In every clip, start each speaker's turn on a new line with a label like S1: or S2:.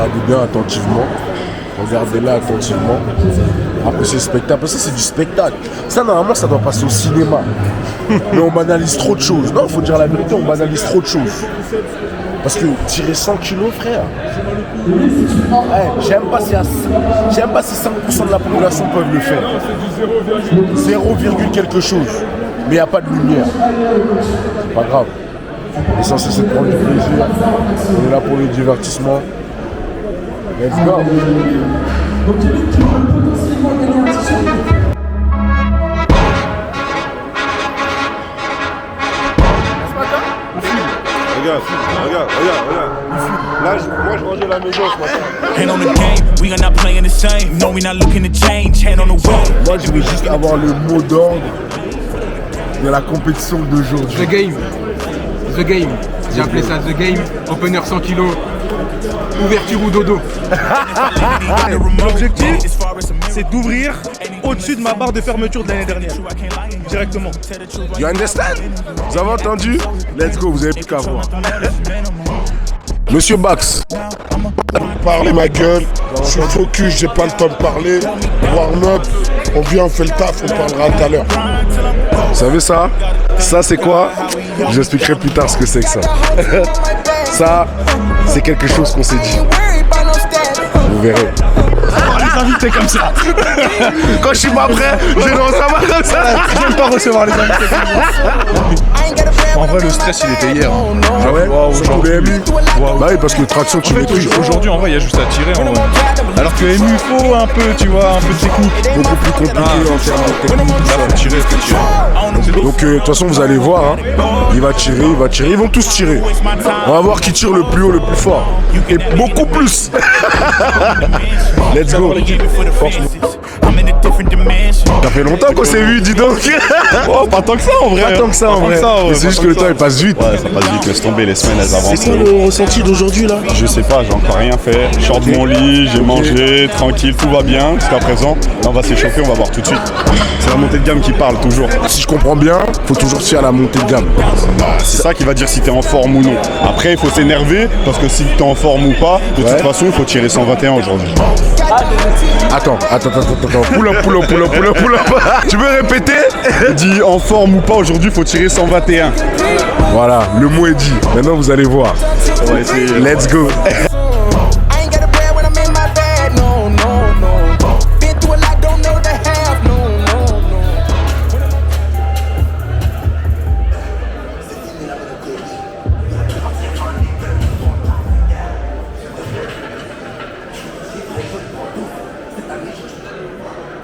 S1: regardez bien attentivement. Regardez-la attentivement. Après, c'est spectacle. Après, ça, c'est du spectacle. Ça, normalement, ça doit passer au cinéma. Mais on banalise trop de choses. Non, il faut dire la vérité, on banalise trop de choses. Parce que tirer 100 kilos, frère, j'aime pas si 5% de la population peuvent le faire. 0, quelque chose. Mais il n'y a pas de lumière. C'est pas grave. L'essentiel, c'est de prendre du plaisir. On est là pour le divertissement. Let's go.
S2: Regarde. Là, moi, je mangeais la maison ce matin.
S3: Hand on the game, we are not playing the same. No, we not looking to change. Hand on the wall.
S1: Moi, je veux juste avoir le mot d'ordre de la compétition d'aujourd'hui.
S4: The Game. J'ai appelé ça The Game. Opener 100 kg. Ouverture ou dodo.
S5: L'objectif, c'est d'ouvrir au-dessus de ma barre de fermeture de l'année dernière. Directement.
S1: You understand? Vous avez entendu? Let's go, vous avez plus qu'à voir. Monsieur Bax.
S2: Parlez ma gueule, je suis focus, j'ai pas le temps de parler. Warm-up, on vient, on fait le taf, on parlera tout à l'heure.
S1: Vous savez ça? Ça c'est quoi? Je vous expliquerai plus tard ce que c'est que ça. Ça, c'est quelque chose qu'on s'est dit. Vous verrez.
S5: Les invités comme ça.
S1: Quand je suis pas prêt, je non, ça va comme ça.
S5: J'aime pas recevoir les invités comme ça. En vrai, le stress, il était hier.
S1: Ah ouais? Surtout les MU.
S5: Wow.
S1: Bah oui, parce que traction, tu maîtrises.
S5: Aujourd'hui, en vrai, il y a juste à tirer. En vrai. Alors que MU, il faut un peu, tu vois, un peu de technique.
S1: Beaucoup plus compliqué en termes de technique.
S5: Là, faut tirer.
S1: Donc, de toute façon, vous allez voir. Hein. Il va tirer. Ils vont tous tirer. On va voir qui tire le plus haut, le plus fort. Et beaucoup plus. Let's go. Ça fait longtemps qu'on s'est vu, dis donc.
S5: Oh, pas tant que ça en vrai.
S1: Pas tant que ça en vrai. C'est juste que le temps il passe vite.
S6: Ouais, ça passe vite, laisse tomber, les semaines elles avancent.
S1: C'est quoi le ressenti d'aujourd'hui là?
S6: Je sais pas, j'ai encore rien fait. Je sors de mon lit, j'ai mangé, tranquille, tout va bien jusqu'à présent. Là on va s'échauffer, on va voir tout de suite. C'est la montée de gamme qui parle toujours.
S1: Si je comprends bien, faut toujours se fier à la montée de gamme.
S6: C'est ça qui va dire si t'es en forme ou non. Après il faut s'énerver parce que si t'es en forme ou pas, de toute façon il faut tirer 121 aujourd'hui.
S1: Attends. Pull up. Tu veux répéter?
S6: Dit en forme ou pas aujourd'hui, il faut tirer 121.
S1: Voilà, le mot est dit. Maintenant vous allez voir.
S6: On va essayer.
S1: Let's go.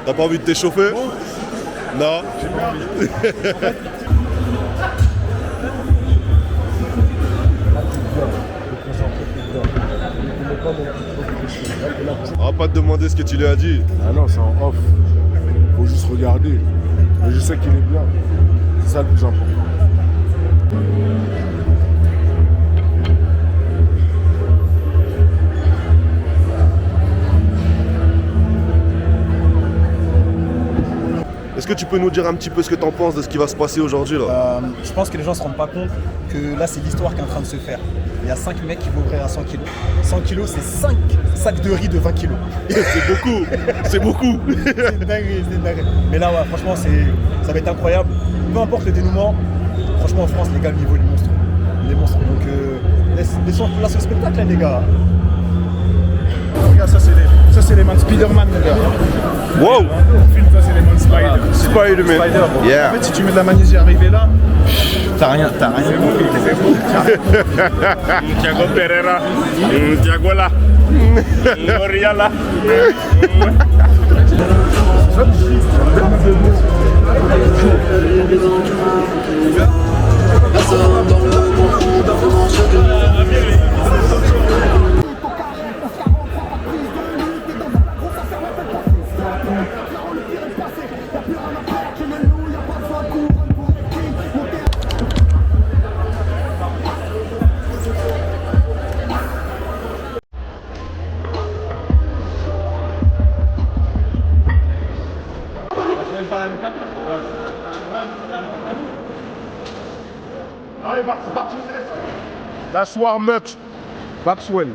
S2: T'as pas envie de t'échauffer? Non. J'ai pas envie. On va pas te demander ce que tu lui as dit.
S1: Ah non, c'est en off. Faut juste regarder. Mais je sais qu'il est bien. C'est ça le plus important.
S2: Est-ce que tu peux nous dire un petit peu ce que tu en penses de ce qui va se passer aujourd'hui là?
S7: Je pense que les gens ne se rendent pas compte que là c'est l'histoire qui est en train de se faire. Il y a 5 mecs qui vont ouvrir à 100 kg. 100 kg c'est 5 sacs de riz de 20 kg.
S2: C'est beaucoup. C'est beaucoup.
S7: C'est dingue. Mais là ouais, franchement ça va être incroyable. Peu importe le dénouement, franchement en France les gars le niveau il est monstre. Donc laissons place au spectacle là, les gars.
S5: Regarde, ça c'est les mains de Spider-Man, mon gars.
S2: Wow.
S5: Filme, ça c'est les mains de Spider.
S2: Spider-Man.
S5: Bon.
S2: Yeah.
S5: En fait, si tu mets de la magnésie arrivée là,
S7: T'as rien.
S5: c'est bon.
S2: Thiago Pereira. Thiago là. Noria là.
S1: That's warm up. Maxwell.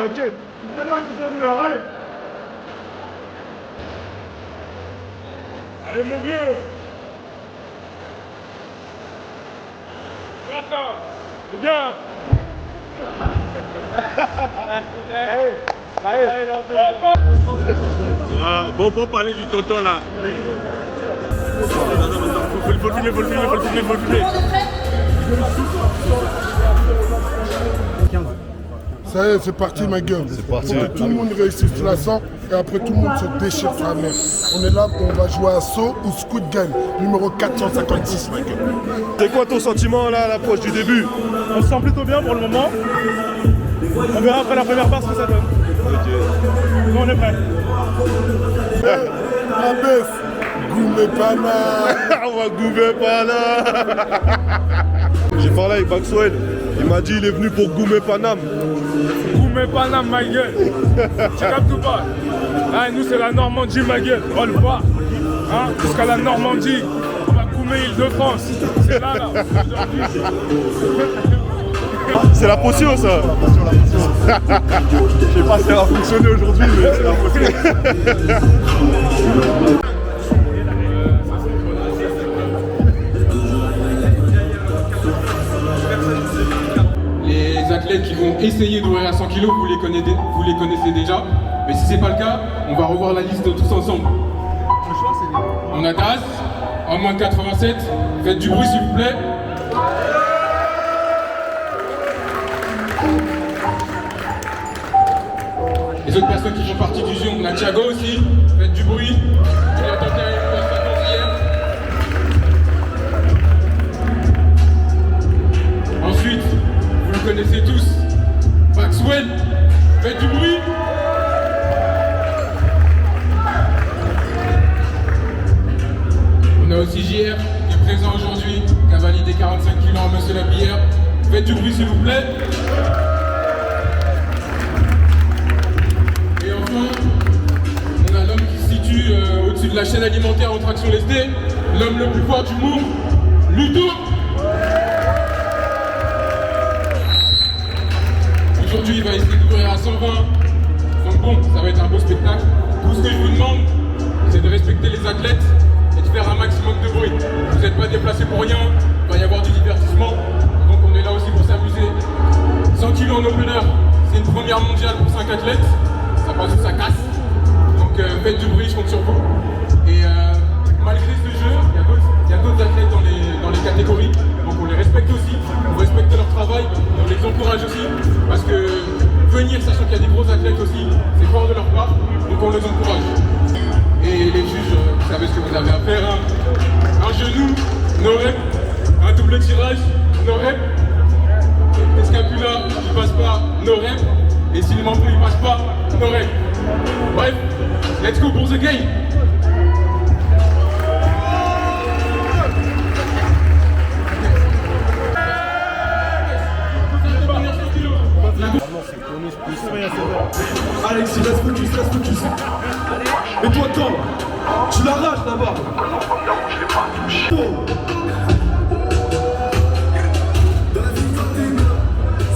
S5: Ok. Allez mon vieux. Attends. C'est bien. Bon, pour parler du tonton là. Faut le filmer.
S2: Ça y est, c'est parti ma gueule.
S6: C'est parti.
S2: Faut que tout le monde réussisse la sang et après tout le monde se déchire sa mère. On est là, on va jouer à Saut ou Squid Game, numéro 456 ma gueule.
S1: C'est quoi ton sentiment là à l'approche du début?
S5: On se sent plutôt bien pour le moment. On verra après la première part ce que ça donne. Nous on est prêts.
S2: Abbesse, Goumé Pana.
S1: On va gouver pas là. J'ai parlé avec Maxwell. Il m'a dit il est venu pour Goumé Panam.
S5: Goumé Panam, ma gueule. Tu captes ou pas? Ah, nous c'est la Normandie, ma gueule. On le voit. Hein? Jusqu'à la Normandie. On va Goumé Île-de-France. C'est là, aujourd'hui.
S1: C'est la potion ça. Je sais pas si ça va fonctionner aujourd'hui, mais c'est la potion.
S4: Les athlètes qui vont essayer d'ouvrir à 100 kg, vous les connaissez déjà. Mais si c'est pas le cas, on va revoir la liste tous ensemble. On a Daz, en moins de 87. Faites du bruit s'il vous plaît. Les autres personnes qui font partie du jeu, on a Thiago aussi. Faites du bruit. Je l'ai entendu à une personne hier. Ensuite, vous le connaissez tous, Maxwell, faites du bruit. On a aussi JR qui est présent aujourd'hui, qui a validé 45 kg à Monsieur Lapierre. Faites du bruit s'il vous plaît. Et enfin, on a l'homme qui se situe au-dessus de la chaîne alimentaire en traction lesté, l'homme le plus fort du monde, Ludo. Aujourd'hui, il va essayer d'ouvrir à 120. Donc bon, ça va être un beau spectacle. Tout ce que je vous demande, c'est de respecter les athlètes et de faire un maximum de bruit. Vous n'êtes pas déplacés pour rien, il va y avoir du divertissement. Donc on est là aussi pour s'amuser. 100 kg en opener, c'est une première mondiale pour 5 athlètes. Ça passe ou ça casse. Donc faites du bruit, je compte sur vous. Et malgré ce jeu, il y a d'autres athlètes dans les catégories. Donc on les respecte aussi, on respecte leur travail, on les encourage aussi, parce que venir sachant qu'il y a des gros athlètes aussi, c'est fort de leur part, donc on les encourage. Et les juges, vous savez ce que vous avez à faire, hein. Un genou, no rep, un double tirage, no rep, les scapulas, il passe pas, no rep, et si le menton il passe pas, no rep. Bref, let's go pour the game.
S8: Alexis, reste focus. Et toi, Tom, tu l'arraches là-bas.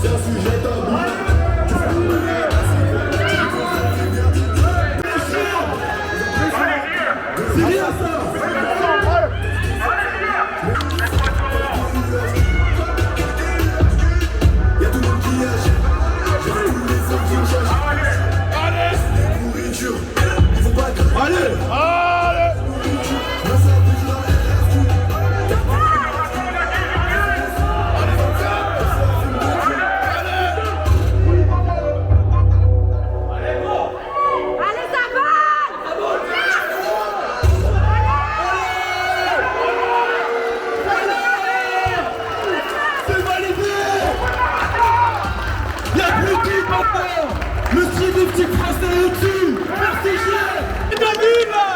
S8: C'est un sujet tabou. C'est rien ça. Le street français est au-dessus. Merci Gilles. Et David là.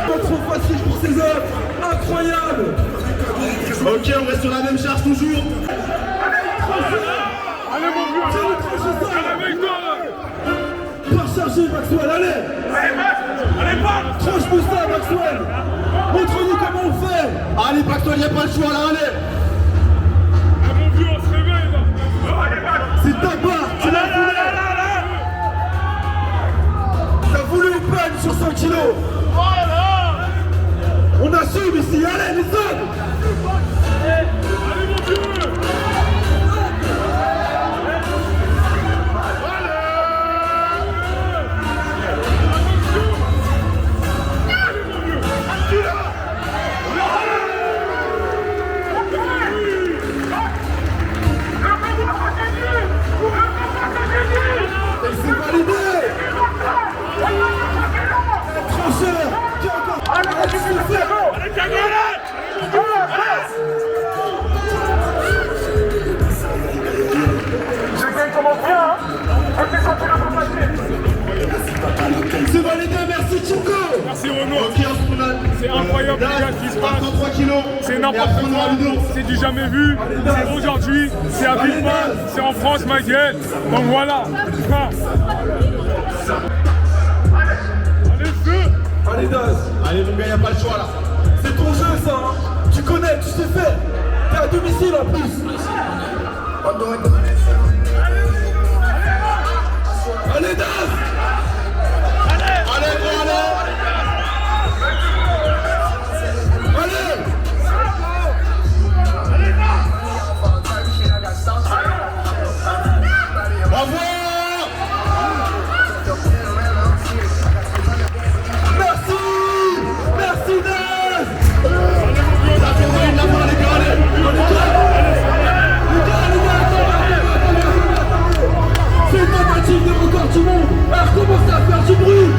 S8: Pas trop facile pour ces hommes. Incroyable. Ok, on reste sur la même charge toujours.
S5: Allez mon vieux. Allez avec toi là.
S8: Pas chargé Maxwell, allez. Allez Max. Tranche-nous ça Maxwell. Montre-nous comment on fait. Allez Maxwell, y'a pas le choix là, allez.
S5: Mon vieux, on se réveille là.
S8: C'est ta barre, tu l'as voulu. T'as voulu une peine sur 100 kilos. On assume ici, allez les hommes.
S5: Allez mon vieux.
S8: C'est validé. Trancheur. Allez, c'est validé, merci Chico.
S5: Merci Renaud. C'est incroyable les gars ce qui se passe. C'est n'importe quoi. C'est du jamais vu. C'est aujourd'hui. C'est à Villepin. C'est en France, ma gueule. Donc voilà. Allez, feu.
S8: Allez Daz. Allez mon gars, y'a pas le choix là. C'est ton jeu ça, hein. Tu connais, tu sais faire. T'es à domicile en plus. Allez Daz. Allez gros, allez. Allez. Bravo. Merci Daz. La tournée, la main les gars, allez. C'est une tentative de record du monde. Alors commencez à faire du bruit.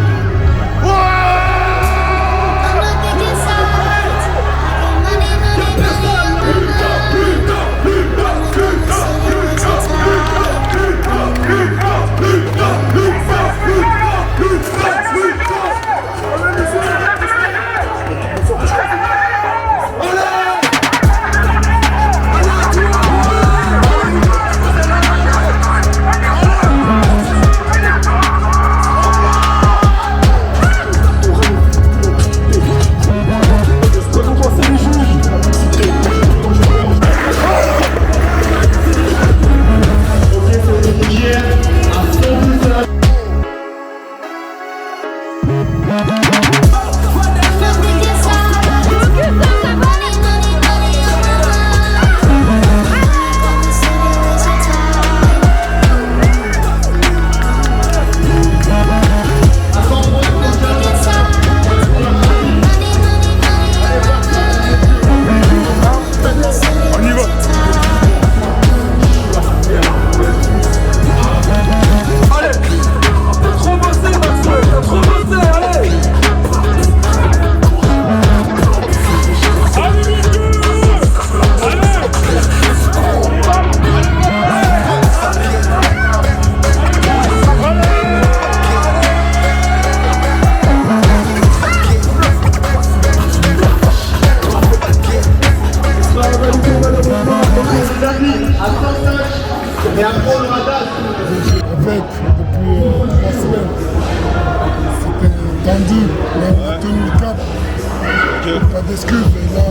S2: Pas d'excuses, mais là,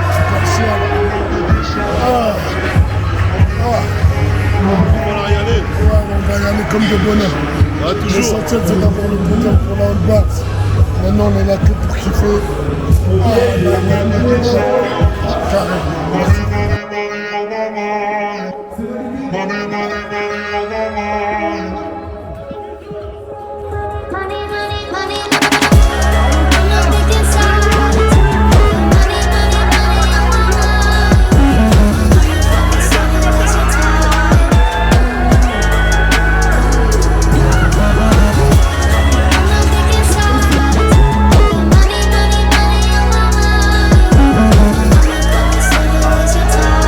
S2: c'est
S6: On va y aller.
S2: ouais, on va y aller comme des bonhommes.
S6: Ouais, toujours.
S2: L'essentiel, c'est d'avoir le podium pour la handball. Maintenant, on est là que pour kiffer.
S9: Time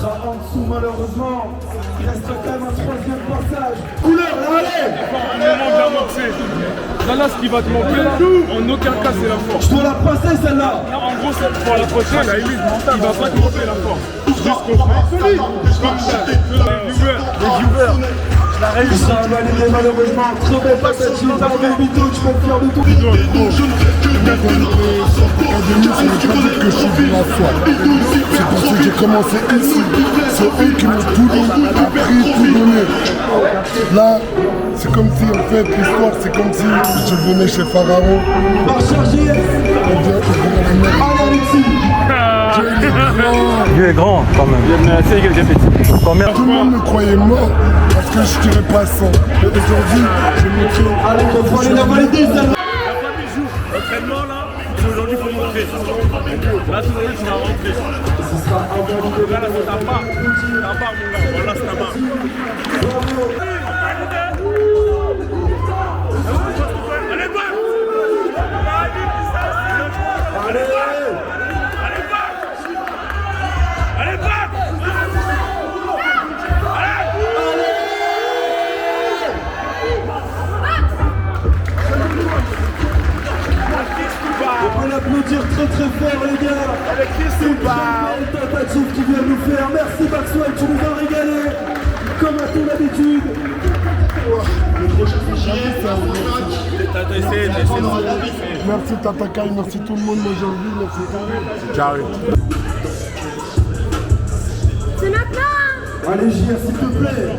S8: sera en dessous malheureusement. Il restera quand même un troisième passage. Couleur, là, allez!
S5: Un moment d'amorcer. Là, ce qui va te manquer là, en aucun cas c'est la force.
S8: Je dois la passer celle-là.
S5: En gros, pour la prochaine, la limite, il va pas te manquer la force. Jusqu'au fond. Les viewers.
S8: La réussite a validé malheureusement. Trop belle passage. Tu peux être fier de tout.
S2: Au début, ce n'est pas dire que je suis de la foi. C'est parce que j'ai commencé ici. C'est eux qui m'ont tout appris, tout donné. Là, c'est comme si, en fait, l'histoire, c'est comme si je venais chez Pharaon.
S8: Par charger.
S9: Dieu est grand quand même. C'est quelqu'un de petit.
S2: Tout le monde me croyait mort parce que je tirais pas 100. Mais aujourd'hui, je me dis.
S8: Allez, on va aller la valider celle-là.
S5: La famille joue. L'entraînement là, c'est aujourd'hui il faut montrer. Là, tout le monde tu vas rentrer. Là, c'est ta part. Ta part, mon gars. Voilà, c'est ta part. Allez, va! Allez!
S8: On va applaudir très très fort les gars. C'est une tentative qui vient nous faire. Merci Maxwell, tu nous as régalé. Comme à ton habitude.
S2: Merci Tata Kai, merci tout le monde aujourd'hui, merci tout le monde.
S1: J'arrive.
S10: C'est maintenant.
S8: Allez JR s'il te plaît.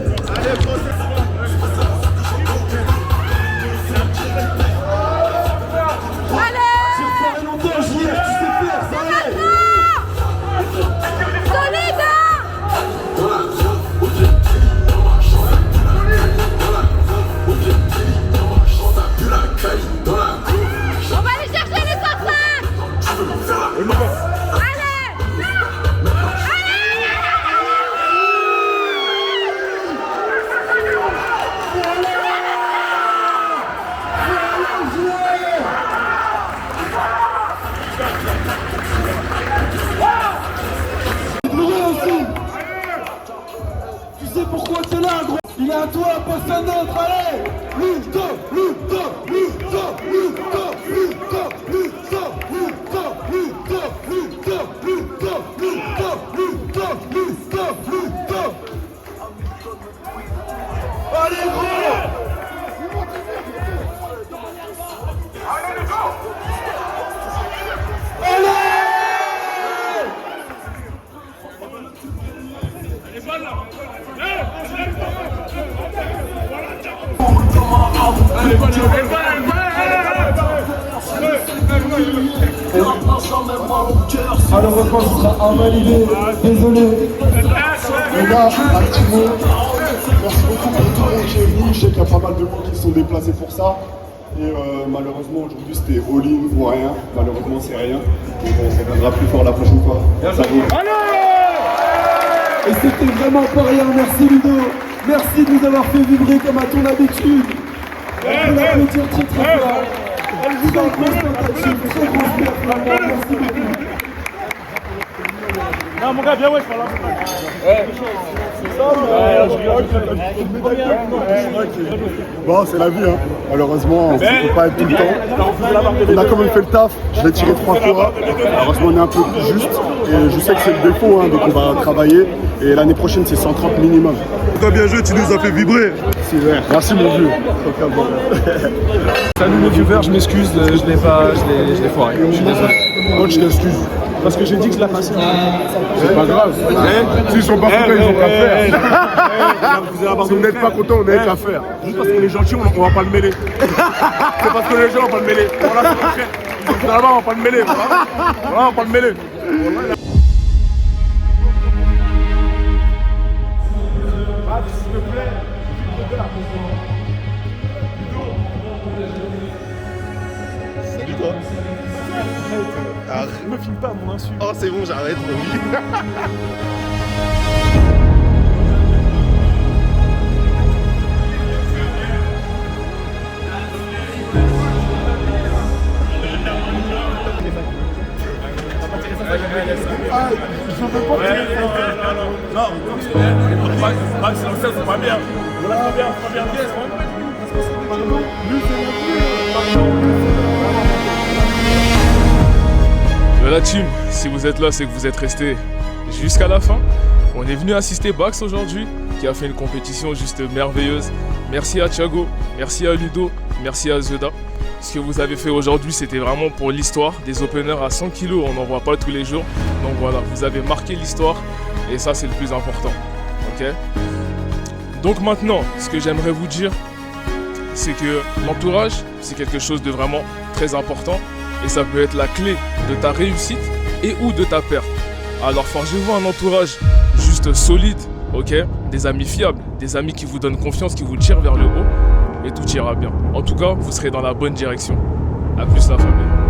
S8: Pourquoi tu es là, gros? Il est à toi, passe un autre, allez! Luto, Luto, Luto, Luto, Luto, Luto, Luto, Luto, Luto, Luto, Luto, Luto, Luto, Luto. Allez, gros! Allez, go! Allez! Malheureusement, ce sera invalidé. Désolé.
S2: Les gars, activez. Merci beaucoup pour tout le monde qui est venu. Je sais qu'il y a pas mal de monde qui se sont déplacés pour ça. Et malheureusement, aujourd'hui, c'était all-in ou rien. Malheureusement, c'est rien. Donc, ça viendra plus fort la prochaine fois. Ça vaut.
S8: Et c'était vraiment pas rien. Merci Ludo. Merci de nous avoir fait vibrer comme à ton habitude. On peut l'applaudir très très fort. Très grosse tentative, très grosse performance. Merci beaucoup.
S5: Non, mon gars, viens, ouais, je parle
S2: Bon, c'est la vie, hein. Malheureusement, on ne peut pas être tout le temps. On a quand même fait le taf. Je l'ai tiré 3 fois. Malheureusement, on est un peu plus juste. Et je sais que c'est le défaut, hein, donc on va travailler. Et l'année prochaine, c'est 130 minimum.
S6: T'as bien joué, tu nous as fait vibrer.
S2: Merci mon vieux.
S11: Salut les viewers, je m'excuse, je l'ai foiré. Je suis désolé.
S2: Moi, je t'excuse.
S11: Parce que j'ai dit que je la passais.
S2: C'est pas grave. S'ils sont pas contents, ils ont qu'à faire. Si vous n'êtes pas contents, on n'a qu'à faire.
S5: Juste parce qu'on est gentil, on va pas le mêler. C'est parce que les gens vont pas le mêler. Voilà, c'est vrai. Finalement, on va pas le mêler. Voilà, on va pas le mêler. S'il te plaît,
S6: Salut toi.
S5: ne me filme pas à mon insu.
S6: Oh c'est bon, j'arrête, oui.
S2: Je veux pas tirer.
S5: Non, là, Max, c'est pas bien. Voilà, pas bien. La team, si vous êtes là, c'est que vous êtes restés jusqu'à la fin. On est venu assister Bax aujourd'hui, qui a fait une compétition juste merveilleuse. Merci à Thiago, merci à Ludo, merci à Zeda. Ce que vous avez fait aujourd'hui, c'était vraiment pour l'histoire des openers à 100 kg. On n'en voit pas tous les jours. Donc voilà, vous avez marqué l'histoire et ça, c'est le plus important. Ok ? Donc maintenant, ce que j'aimerais vous dire, c'est que l'entourage, c'est quelque chose de vraiment très important. Et ça peut être la clé de ta réussite et ou de ta perte. Alors forgez-vous un entourage juste solide, ok ? Des amis fiables, des amis qui vous donnent confiance, qui vous tirent vers le haut. Et tout ira bien. En tout cas, vous serez dans la bonne direction. A plus la famille.